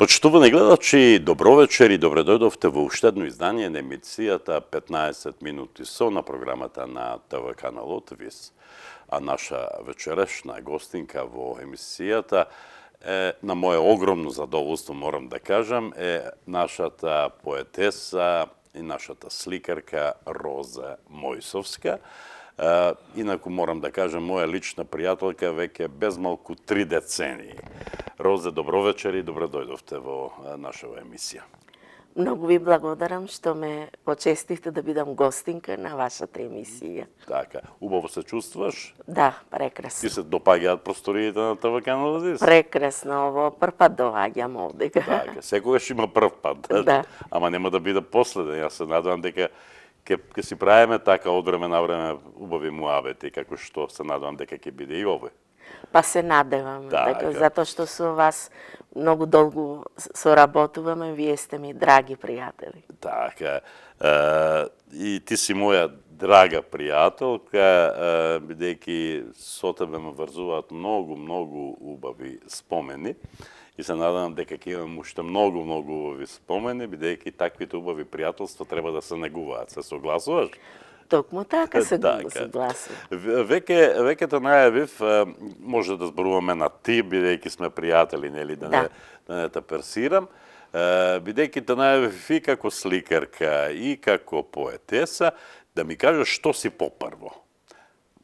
Почитувани гледачи, добро вечер и добре дојдовте во уште едно издание на емисијата 15 минути со на програмата на ТВ каналот ВИС. А наша вечерешна гостинка во емисијата е, на моје огромно задоволство, морам да кажам, е нашата поетеса и нашата сликарка Роза Мојсовска. Инаку морам да кажам, моја лична пријателка веќе безмалку 3 децении. Розе, добро вечер и добре дојдовте во нашава емисија. Многу ви благодарам што ме почестихте да бидам гостинка на вашата емисија. Така, убаво се чувствуваш? Да, прекрасно. Ти се допаѓаат просториите на ТВ каналот ВИС? Прекрасно, ово прв пат доаѓам овде. Така, секогаш има прв пат. Да. Ама нема да биде последен. Јас се надевам дека ќе си правиме така од време на време убави муабети, како што се надевам дека ќе биде и овој. Па се надевам, Така. затоа што со вас многу долго соработуваме, вие сте ми драги пријатели. Така, и ти си моја драга пријателка, бидејќи со тебе ме врзуваат многу убави спомени. И се надевам дека ќе имам уште многу убави спомени, бидејќи таквите убави пријателства треба да се негуваат. Се согласуваш? Токму така се согласувам. Веќе те најавив, може да зборуваме на ти, бидејќи сме пријатели, нели, да не те персирам. Бидејќи те најавив и како сликарка и како поетеса, да ми кажеш што си попрво.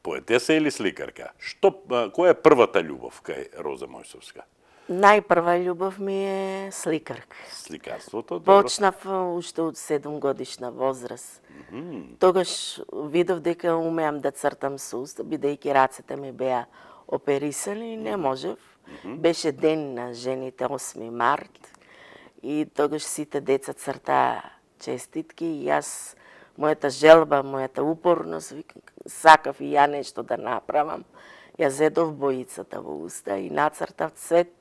Поетеса или сликарка? Која е првата љубов кај Роза Мојсовска? Најпрва љубов ми е сликарка. Сликарството, добро. Почнав уште од 7 годишна возраст. Тогаш видов дека умеам да цртам со уста, бидејќи рацете ми беа оперисани и не можев. Беше ден на жените, 8 март, и тогаш сите деца цртаа честитки и јас, мојата желба, мојата упорност, сакав и ја нешто да направам. Ја зедов боицата во уста и нацртав цвет.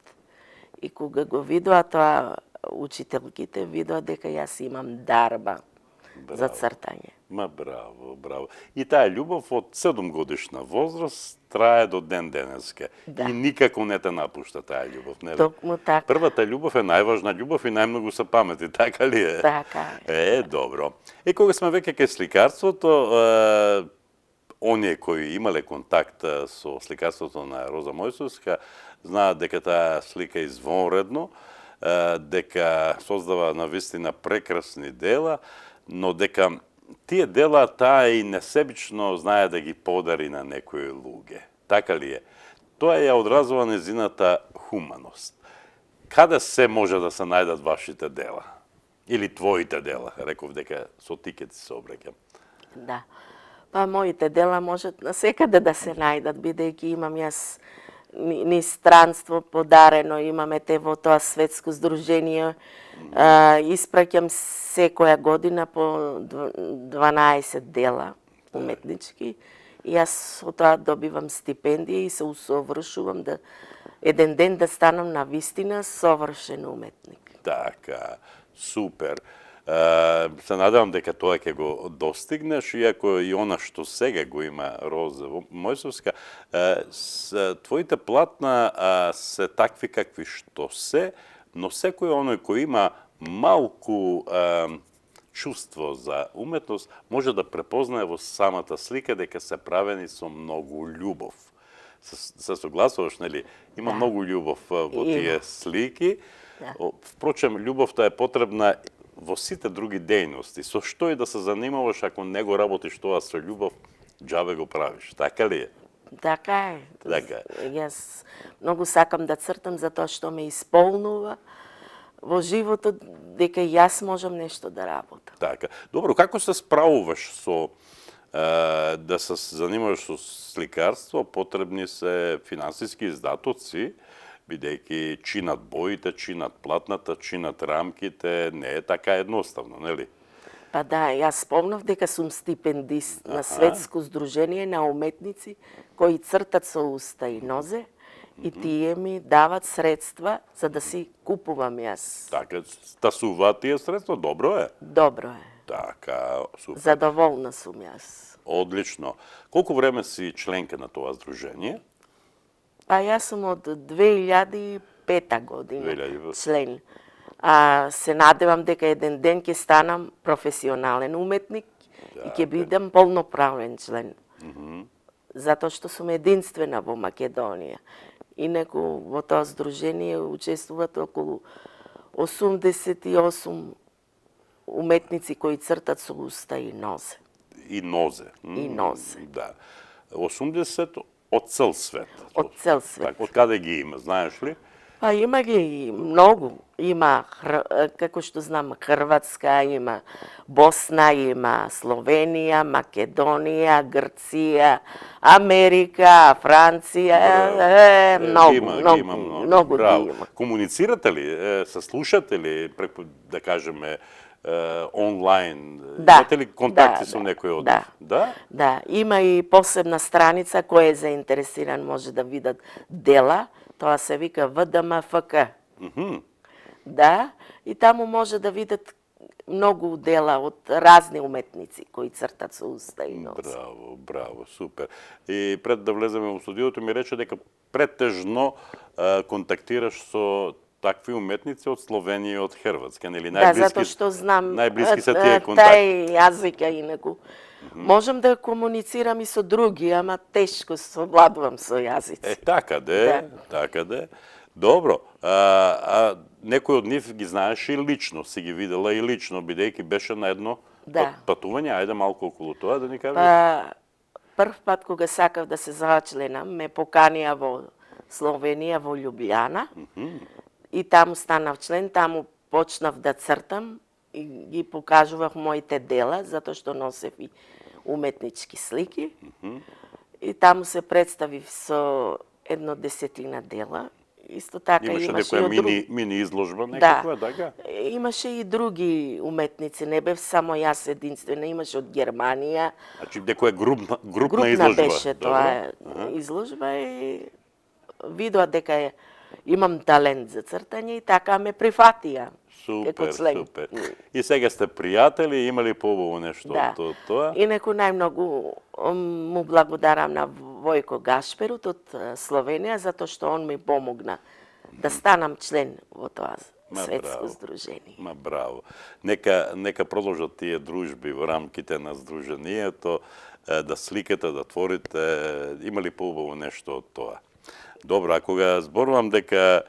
И кога го видоа тоа, учителките видоа дека јас имам дарба за цртање. Ма браво. И таа љубов од 7 годишна возраст трае до ден денеска. Да. И никако не те напушта таа љубов, нели? Токму така. Првата љубов е најважна љубов и најмногу се памети, така ли е? Така е. Добро. И кога сме веќе кај сликарството, оние кои имале контакт со сликарството на Роза Мојсовска, знаат дека таа слика извонредно, дека создава навистина прекрасни дела, но дека тие дела таа и несебично знае да ги подари на некои луѓе. Така ли е? Тоа ја одразува незината хуманост. Каде се може да се најдат вашите дела? Или твоите дела? Реков дека со ти ќе ти се обраќам. Да. Па моите дела можат насекаде да се најдат, бидејќи имам јас ни странство подарено, имаме те во тоа светско здружение, испраќам секоја година по 12 дела уметнички и јас со тоа добивам стипендија и се усовршувам да еден ден да станам на вистина совршен уметник. Така, супер. Се надевам дека тоа ќе го достигнеш, иако и она што сега го има Роза Мојсовска, твоите платна се такви какви што се, но секој оној кој има малку чувство за уметност може да препознае во самата слика дека се правени со многу љубов. Се согласуваш, нели? Има многу љубов во тие слики. Впрочем, љубовта е потребна во сите други дејности. Со што и да се занимаваш, ако не го работиш тоа со љубов, џабе го правиш. Така ли е? Така е. Така. Јас многу сакам да цртам затоа што ме исполнува во животот дека јас можам нешто да работам. Така. Добро, како се справуваш со да се занимаваш со сликарство? Потребни се финансиски издатоци, бидејќи чинат боите, чинат платната, чинат рамките, не е така едноставно, нели? Па да, јас спомнав дека сум стипендист на Светско здружение на уметници кои цртат со уста и нозе и тие ми дават средства за да си купувам јас. Така, стасуваат тие средства, добро е. Добро е. Така, супер. Задоволна сум јас. Одлично. Колку време си членка на тоа здружение? Па јас сум од 2005 година 2005. член. А се надевам дека еден ден ќе станам професионален уметник и ќе бидам полноправен член. Затоа што сум единствена во Македонија. Инаку во тоа здружение учествуваат околу 88 уметници кои цртат со уста и нозе. И нозе. И нозе. Да. 80 од цел свет. Од цел свет. Так, од каде ги има, знаеш ли? Па има ги многу. Има, како што знам, Хрватска, има Босна, има Словенија, Македонија, Грција, Америка, Франција, многу Браво. ги има. Комуницирате ли, се слушате ли преку, да кажеме, онлайн? Да. Имате ли контакти со некој од да. нив? Да? Да, има и посебна страница кој е заинтересиран може да видат дела, тоа се вика ВДМФК. Да, и таму може да видат многу дела од разни уметници кои цртат со уста и нозе. Браво, браво, супер. И пред да влеземе во студиото ми рече дека претежно контактираш со такви уметници од Словенија и од Хрватска, нели? Да, затоа што знам најблиски се тие контакти. тај јазик инаку. Можам да комуницирам и со други, ама тешко совладувам со јазици. Така де, така де. Добро. Некој од нив ги знаеш и лично, си ги видела и лично, бидејќи беше на едно патување. Ајде малку околу тоа да ни кажеш. Па, прв пат кога сакав да се зачленам, ме поканија во Словенија, во Љубљана. И таму станав член, таму почнав да цртам и ги покажував моите дела, затоа што носев и уметнички слики. И таму се представив со 1/10 дела. Исто така имаше имаше некоја мини изложба некаква, така? Имаше и други уметници, не бев само јас единствена, имаше од Германија. Значи некоја групна изложба. Беше тоа изложба и видоа дека имам талент за цртање и така ме прифатија. Супер, супер. И сега сте пријатели, имали побаво нешто од тоа? Инаку најмногу му благодарам на Војко Гашперут од Словенија, затоа што он ми помогна да станам член во тоа светско здружение. Ма браво. Нека продолжат тие дружби во рамките на здруженијето, да сликате, да творите, имали побаво нешто од тоа. Добро, а кога зборувам дека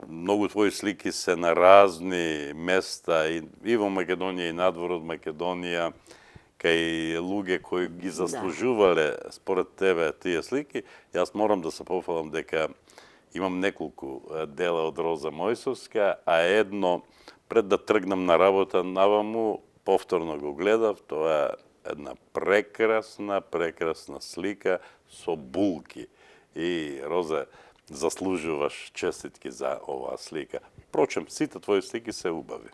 многу твои слики се на разни места и во Македонија и надвор од Македонија, кај луѓе кои ги заслужувале според тебе тие слики, јас морам да се пофалам дека имам неколку дела од Роза Мојсовска, а едно пред да тргнам на работа наваму повторно го гледав, тоа е една прекрасна слика со булки. И, Роза, заслужуваш честитки за оваа слика. Впрочем, сите твои слики се убави.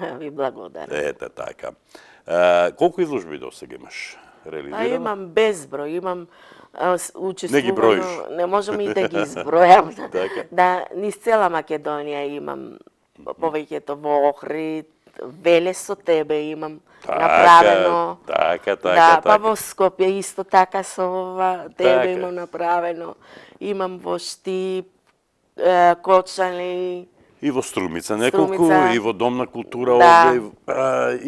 Ви благодарам. Ете така. Колку изложби досега имаш реализирано? Имам безброј, имам учествувано. Не ги броиш? Не можам и да ги избројам. Така. Да, низ цела Македонија имам повеќето во Охрид, Веле со тебе имам направено. Така. Па во Скопје исто така со ова тебе имам направено. Имам во Штип, Кочани. И во Струмица неколку, и во Дом на култура овде,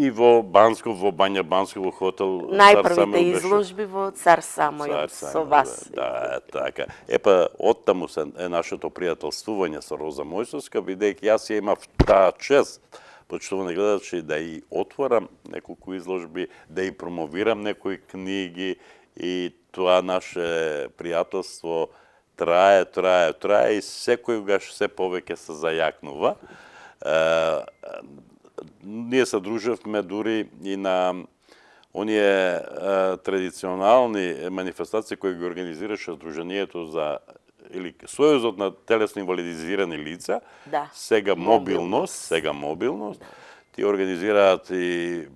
и во Банско, во Бања Банско, во хотел Најпрвите изложби во Цар Самојот со вас. Да, така. Епа, оттаму е нашето пријателствување со Роза Мојсовска, бидејќи јас ја имав таа чест, почитувани гледачи, да и отворам неколку изложби, да и промовирам некои книги и тоа наше пријателство трае и секојгаш се повеќе се зајакнува. Ние се дружевме дури и на оние традиционални манифестации кои ги организираше Сдруженијето за или Сојузот на телесно инвалидизирани лица, сега мобилност, ти организираат и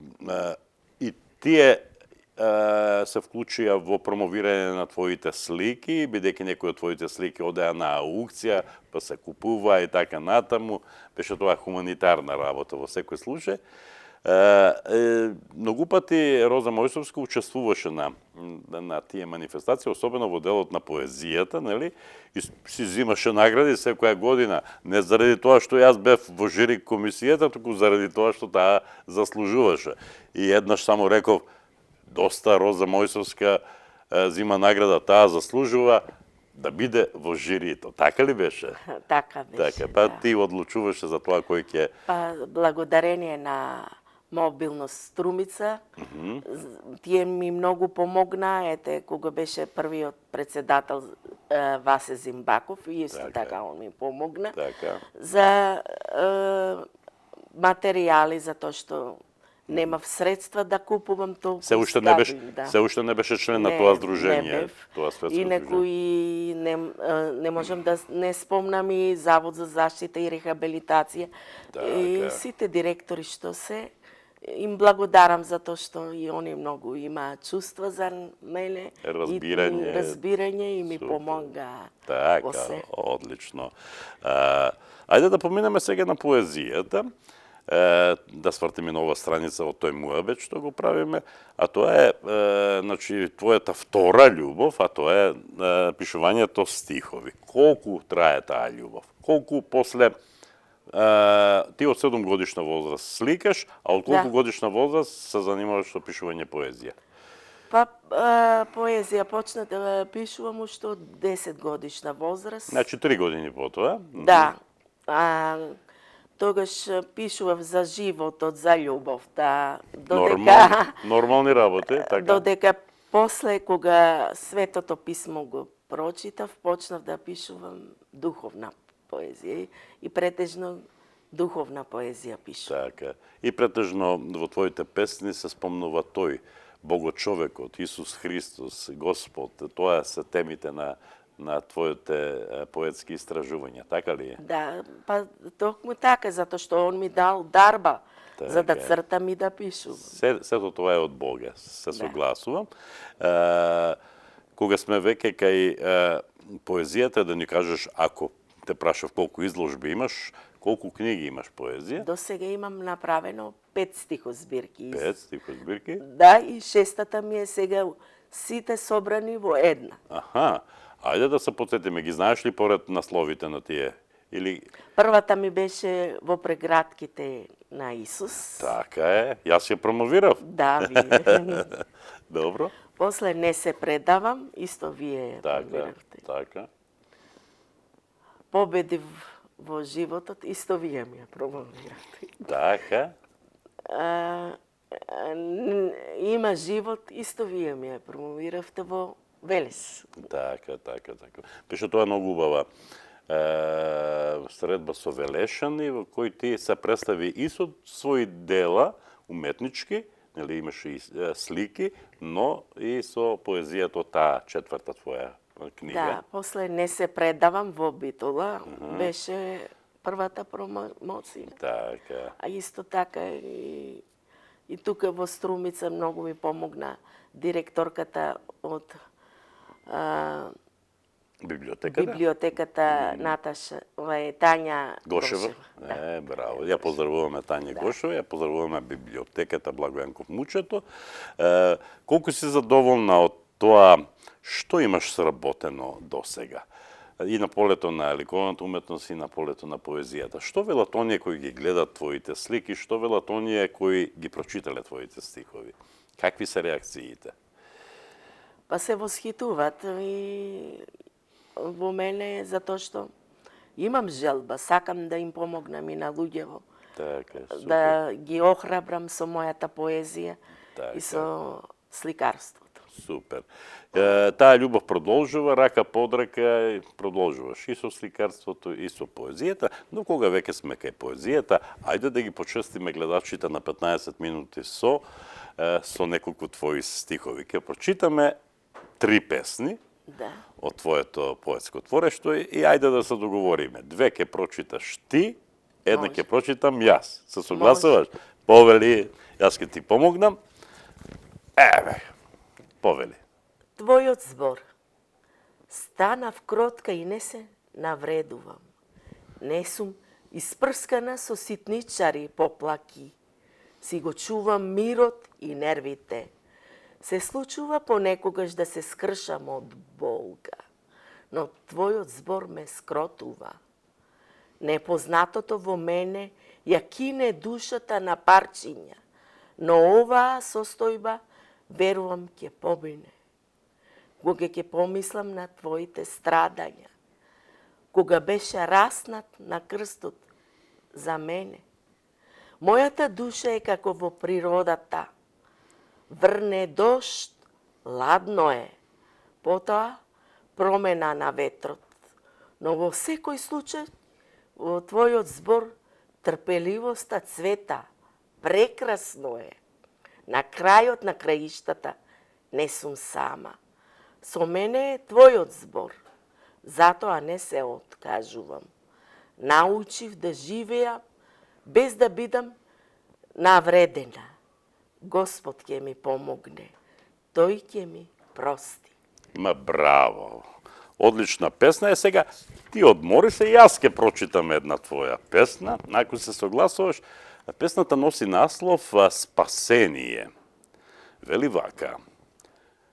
тие се вклучија во промовирање на твоите слики, бидејќи некои од твоите слики одеа на аукција, па се купува и така натаму. Беше тоа хуманитарна работа во секој случај. Многу пати Роза Мојсовска учествуваше на тие манифестации, особено во делот на поезијата, нели? И си взимаше награди секоја година, не заради тоа што јас бев во жири комисијата, туку заради тоа што таа заслужуваше. И еднаш само реков, доста Роза Мојсовска зима награда, таа заслужува да биде во жирито. Така ли беше? Така беше. Така, па да. ти одлучуваше за тоа кој ќе... Па благодарение на мобилност Струмица, тие ми многу помогна. Ете, кога беше првиот председател Васе Зимбаков, и исто така он ми помогна. Така. За материјали, затоа што немав средства да купувам толку. Се уште не беше член на тоа здружение, тоа светско здружение. И некои не можам да не спомнам и Завод за заштита и рехабилитација. И сите директори што се им благодарам за тоа што и они многу имаат чувства за мене, разбирање и ми помогаат. Така, одлично. Ајде да поминеме сега на поезијата. Да свртиме нова страница од тој муабет што го правиме, а тоа е значи твојата втора љубов, а тоа е пишувањето стихови. Колку трае таа љубов? Колку после ти од 7 годишна возраст сликаш, а од колку годишна возраст се занимаваш со пишување поезија? Па поезија почна да пишувам уште од 10 годишна возраст. Значи 3 години потоа? Да. Тогаш пишував за животот, за љубовта, нормални работи, така. Додека после кога Светото писмо го прочитав, почнав да пишувам духовна поезија и претежно духовна поезија пишувам. Така. И претежно во твоите песни се спомнува тој Богочовекот, Исус Христос, Господ, тоа се темите на твоите поетски истражувања, така ли е? Да, па токму така, затоа што он ми дал дарба за да цртам и да пишувам. Сето тоа е од Бога, се согласувам. Кога сме веќе кај поезијата, да ни кажеш, ако те прашав колку изложби имаш, колку книги имаш поезија? До сега имам направено 5 стихозбирки. 5 стихозбирки? Да, и 6-та ми е сега сите собрани во една. Аха. Ајде да се потсетиме, ги знаеш ли поред насловите на тие? Или... Првата ми беше во прегратките на Исус. Така е, јас ја промовирав. Да, вие. Добро. После Не се предавам, исто вие ја промовиравте. Така. Победи во животот, исто вие ми ја промовиравте. Така. Има живот, исто вие ми ја промовиравте во Велес. Така. Беше тоа многу убава средба со Велешани, во кој ти се представи и со своји дела уметнички, нели имаше и слики, но и со поезијата од таа четврта твоја книга. Да, после Не се предавам во Битола, беше првата промоција. Така. А исто така и тука во Струмица многу ми помогна директорката од библиотеката Наташа, Тања Гошева. Браво. Ја поздравуваме Тања Гошева, ја поздравуваме библиотеката Благојанков Мучето. Колку си задоволна од тоа што имаш сработено до сега? И на полето на ликовната уметност, и на полето на поезијата. Што велат оние кои ги гледат твоите слики, што велат оние кои ги прочитале твоите стихови? Какви се реакциите? Па се восхитуваат и во мене затоа што имам желба, сакам да им помогнам и на луѓето. Така, да ги охрабрам со мојата поезија и со сликарството. Супер. Таа љубов продолжува, рака под рака, продолжуваш и со сликарството, и со поезијата, но кога веќе сме кај поезијата, ајде да ги почестиме гледачите на 15 минути со неколку твои стихови. Ке прочитаме 3 песни од твоето поетско творештво и ајде да се договориме. 2 ке прочиташ ти, една Може. ќе прочитам јас. Се согласуваш? Повели, јас ќе ти помогнам. Еве, повели. Твојот збор. Станав кротка и не се навредувам. Не сум испрскана со ситничари поплаки. Си го чувам мирот и нервите. Се случува понекогаш да се скршам од болка, но твојот збор ме скротува. Непознатото во мене ја кине душата на парчиња, но оваа состојба верувам ќе побине. Кога ќе помислам на твоите страдања, кога беше раснат на крстот за мене, мојата душа е како во природата. Врне дожд, ладно е, потоа промена на ветрот. Но во секој случај, во твојот збор, трпеливоста цвета, прекрасно е. На крајот на краиштата не сум сама. Со мене е твојот збор, затоа не се откажувам. Научив да живеам без да бидам навредена. Господ ќе ми помогне. Тој ќе ми прости. Ма браво. Одлична песна е. Сега ти одмори се, јас ќе прочитам една твоја песна. Ако се согласуваш, песната носи наслов Спасение. Вели вака.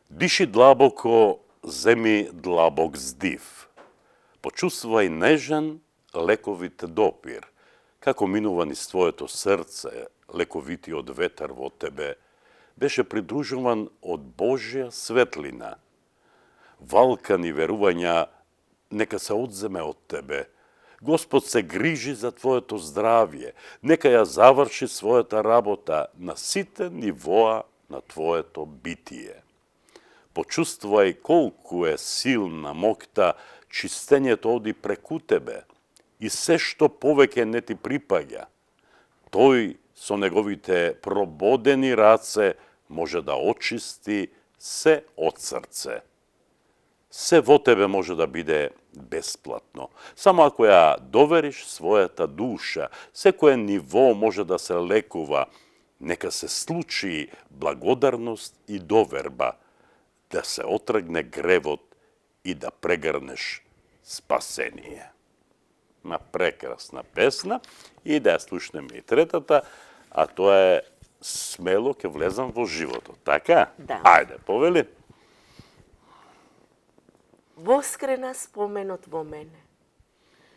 Диши длабоко, земи длабок здив. Почувствувај нежен, лековит допир. Како минува низ твоето срце, лековитиот ветер во тебе, беше придружуван од Божја светлина. Валкани верувања нека се одземе од тебе. Господ се грижи за твоето здравје, нека ја заврши својата работа на сите нивоа на твоето битие. Почувствувај колку е силна моќта, чистењето оди преку тебе и се што повеќе не ти припаѓа. Тој со неговите прободени раце може да очисти се од срце. Се во тебе може да биде бесплатно. Само ако ја довериш својата душа, секое ниво може да се лекува. Нека се случи благодарност и доверба, да се отргне гревот и да прегрнеш спасение. Ма прекрасна песна и да ја слушнеме и третата, а тоа е Смело ќе влезам во животот. Така? Да. Ајде, повели. Воскрена споменот во мене.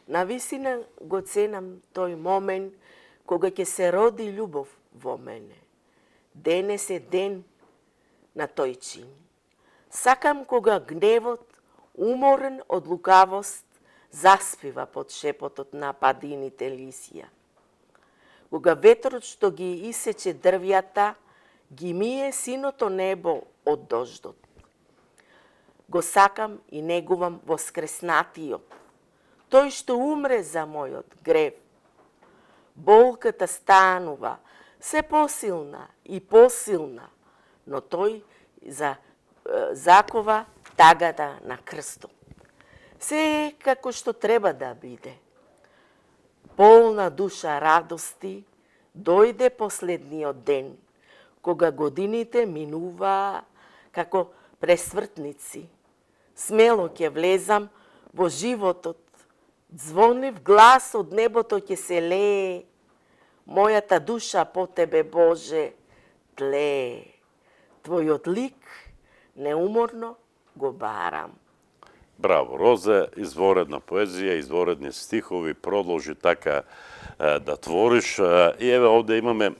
Навистина го ценам тој момент кога ќе се роди љубов во мене. Денес е ден на тој чин. Сакам кога гневот, уморен од лукавост, заспива под шепотот на падините лисија. Кога ветрот што ги исече дрвјата, ги мие синото небо од дождот. Го сакам и негувам воскреснатиот, тој што умре за мојот грев. Болката станува се посилна и посилна, но тој закова тагата на крстот. Се е како што треба да биде. Полна душа радости, дојде последниот ден, кога годините минуваа како пресвртници. Смело ќе влезам во животот, звонлив глас од небото ќе се лее. Мојата душа по тебе, Боже, тлее. Твојот лик неуморно го барам. Браво, Розе, изворедна поезија, изворедни стихови, продолжи така да твориш. И еве овде имаме,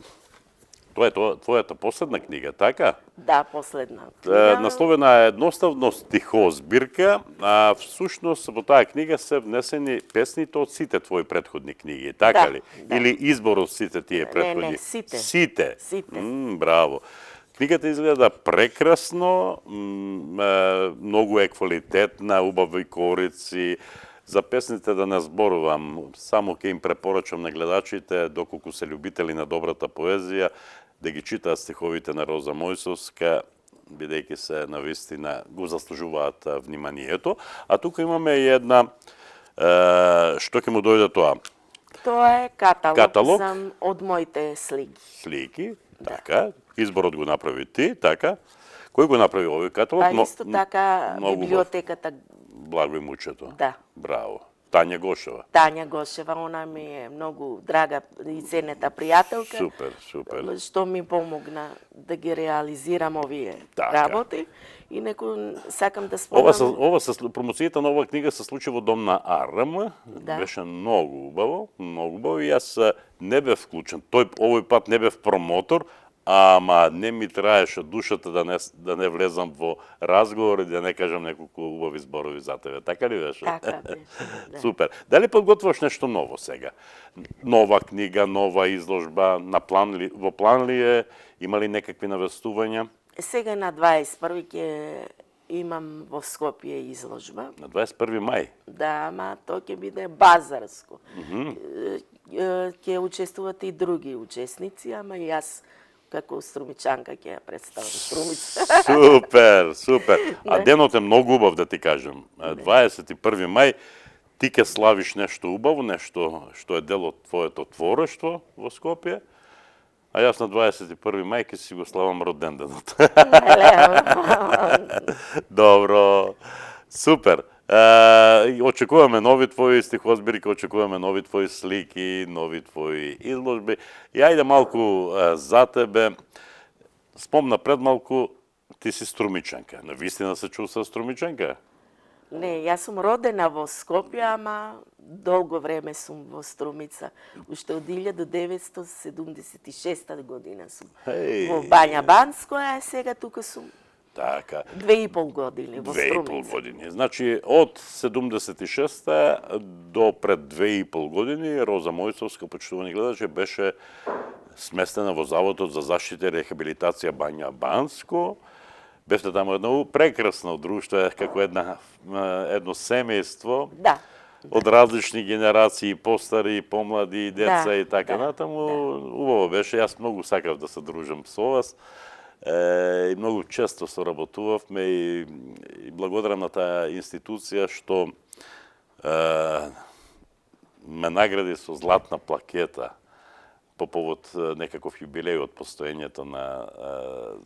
тоа е твојата последна книга, така? Да, последна книга. Насловена е едноставно стихозбирка, а всушност во таа книга се внесени песните од сите твои претходни книги, така Да, ли? да. Или избор од сите тие претходни? Не, сите. Сите? Сите. Браво. Книгата изгледа прекрасно, многу е квалитетна, убави корици. За песните да не зборувам, само ќе им препорачам на гледачите, доколку се љубители на добрата поезија, да ги читаат стиховите на Роза Мојсовска, бидејќи се навистина го заслужуваат вниманието. А тука имаме и една, што ќе му дојде тоа? Тоа е каталог, Каталог? од моите слики. Слики, така. Изборот го направи ти, така. Кој го направи овој каталог? Па исто така многу библиотеката, Благо и мучето. да. Браво. Тања Гошева. Тања Гошева, она ми е многу драга и ценета пријателка. Супер, супер. Што ми помогна да ги реализирам овие Така. работи. И сакам да спомнам... Промоцијата на оваа книга се случи во Дом на АРМ. Да. Беше многу убаво, многу убаво. И јас не бев вклучен. Овој пат не бев промотор, ама не ми траеше душата да не влезам во разговор и да не кажам неколку убави зборови за тебе. Така ли беше? Така беше, да. Супер. Дали подготвуваш нешто ново сега? Нова книга, нова изложба, во план ли е? Има ли некакви навестувања? Сега на 21 ќе имам во Скопје изложба. На 21 мај. Да, ама тоа ќе биде базарско. Ќе учествуват и други учесници, ама и јас како струмичанка ќе ја представам Струмица. Супер, супер. А денот е многу убав, да ти кажам. 21 мај, ти ќе славиш нешто убаво, нешто што е дел од твоето творештво во Скопје, а јас на 21 мај ќе си го славам роденденот. Добро, супер. Очекуваме нови твои стихозбирки, очекуваме нови твои слики, нови твои изложби. И ајде малку за тебе. Спомна пред малку, ти си струмичанка. Навистина се чувства струмичанка? Не, јас сум родена во Скопје, ама долго време сум во Струмица. Уште од 1976 година сум во Бања Банско, а сега тука сум Така. 2,5 години во Струмица. 2,5 години. Значи, од 76-та до пред 2,5 години, Роза Мојсовска, почитувани гледачи, беше сместена во Заводот за заштита и рехабилитација Бања Банско. Бевте таму едно прекрасно друштво, како едно семејство. Да. Од различни генерации, постари, помлади, деца и така натаму. Убаво беше. Јас многу сакав да се дружам со вас. И многу често соработувавме и благодарам на таа институција што ме награди со златна плакета по повод некаков јубилеј од постоењето на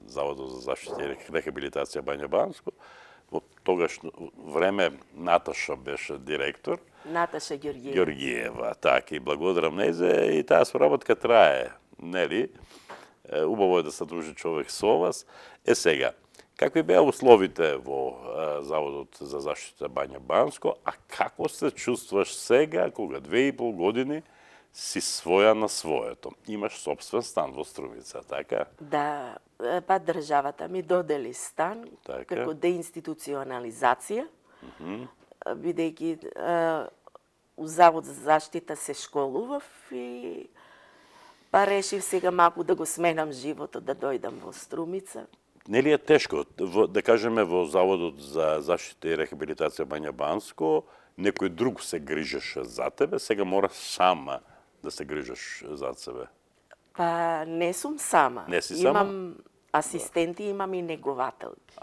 Заводот за заштита и рехабилитација Бања Банско. Во тогашно време Наташа беше директор. Наташа Ѓорѓиева. Ѓорѓиева, така, и благодарам нејзе, и таа соработка трае, нели? Убаво е да се дружи човек со вас. Сега, какви беа условите во Заводот за заштита Бања Банско, а како се чувствуваш сега, кога 2,5 години си своја на своето? Имаш собствен стан во Струмица, така? Да, па државата ми додели стан Така. како деинституционализација, бидејќи у Завод за заштита се школував и па решив сега малку да го сменам животот, да дојдам во Струмица. Нели е тешко, да кажеме, во Заводот за заштита и рехабилитација Бања Банско, некој друг се грижеше за тебе, сега мораш сама да се грижиш за себе? Па не сум сама. Не си сама? Имам асистенти, имам и негователки.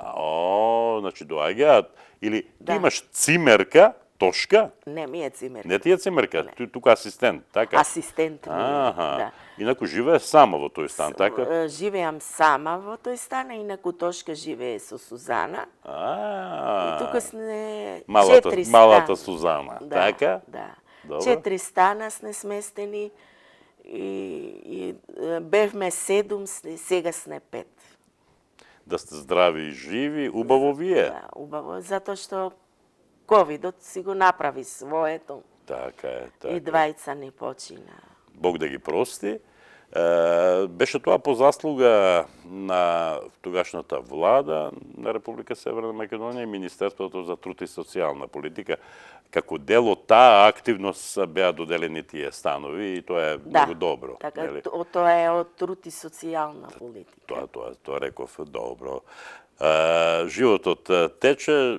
Значи доаѓаат, или ти Да. имаш цимерка, Тошка? Не ми е цимер. Не ти е цимерка, ти тука асистент, така? Асистент ми е, да. Инаку живее сама во тој стан, така? Живеам сама во тој стан, а инаку Тошка живее со Сузана. И тука сме четири стана. Малата Сузана, така? Да. Добро. 4 стана сме сместени и бевме 7, сега сме 5. Да сте здрави и живи, убаво ви е. Да, убаво, затоа што ковидот си го направи своето. Така е, така. И двајца не почина. Бог да ги прости. Беше тоа по заслуга на тогашната влада на Република Северна Македонија и Министерството за труд и социјална политика. Како дел од таа активност беа доделени тие станови и тоа е многу добро. Така, нели? тоа е од труд и социјална политика. Тоа реков добро. Животот тече,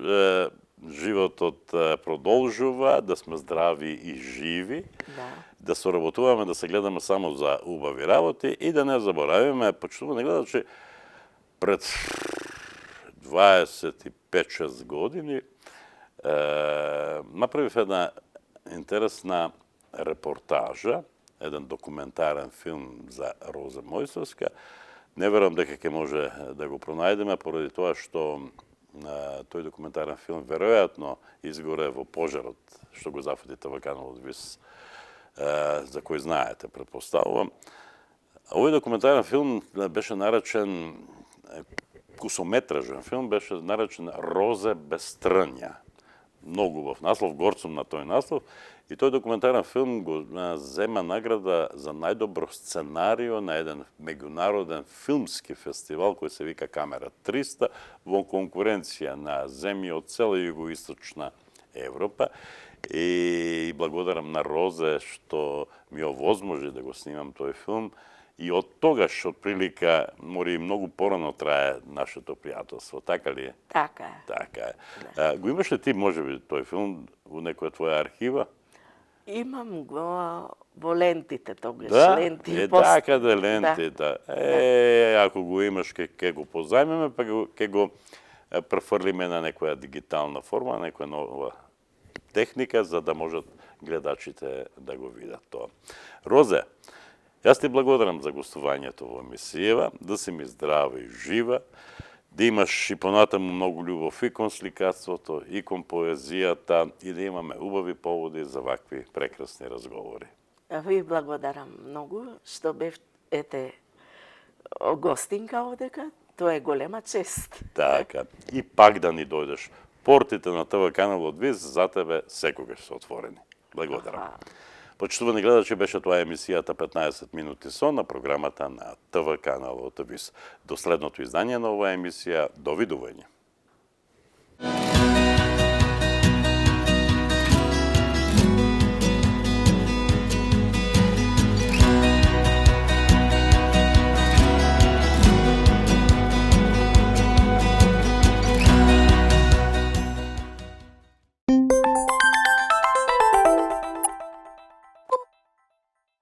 животот продолжува, да сме здрави и живи, да соработуваме, да се гледаме само за убави работи и да не заборавиме, почитувани гледачи, пред 25-6 години направив една интересна репортажа, еден документарен филм за Роза Мојсовска. Не верувам дека ќе може да го пронајдеме, поради тоа што тој документарен филм веројатно изгоре во пожарот што го зафати ТВ каналот ВИС, за кој знаете, претпоставувам. Овој документарен филм беше наречен, кусометражен филм, беше наречен Розе без трња. Многу убав наслов, горд сум на тој наслов. И тој документарен филм го зема награда за најдобро сценарио на еден меѓународен филмски фестивал кој се вика Камера 300 во конкуренција на земји од цела југоисточна Европа. И благодарам на Розе што ми овозможи да го снимам тој филм. И од тогаш, од прилика, мори и многу порано трае нашето пријателство, така ли е? Така е. Така е. Да. Го имаш ли ти, може би, тој филм во некоја твоја архива? Имам го во лентите тогаш. Да? Ленти, Така да ленти, да. Ако го имаш, ке го позајмеме, па ке го префрлиме на некоја дигитална форма, на некоја нова техника, за да можат гледачите да го видат тоа. Розе, јас ти благодарам за гостувањето во емисијава, да си ми здрава и жива, да имаш и понатаму многу љубов и кон сликарството, и кон поезијата, и да имаме убави поводи за вакви прекрасни разговори. Ви благодарам многу што бевте гостинка одека. Тоа е голема чест. Така. И пак да ни дојдеш. Портите на ТВ каналот ВИС за тебе секогаш се отворени. Благодарам. Почитувани гледачи, беше тоа емисијата 15 минути со на програмата на ТВ каналот ВИС. До следното издание на оваа емисија, довидување.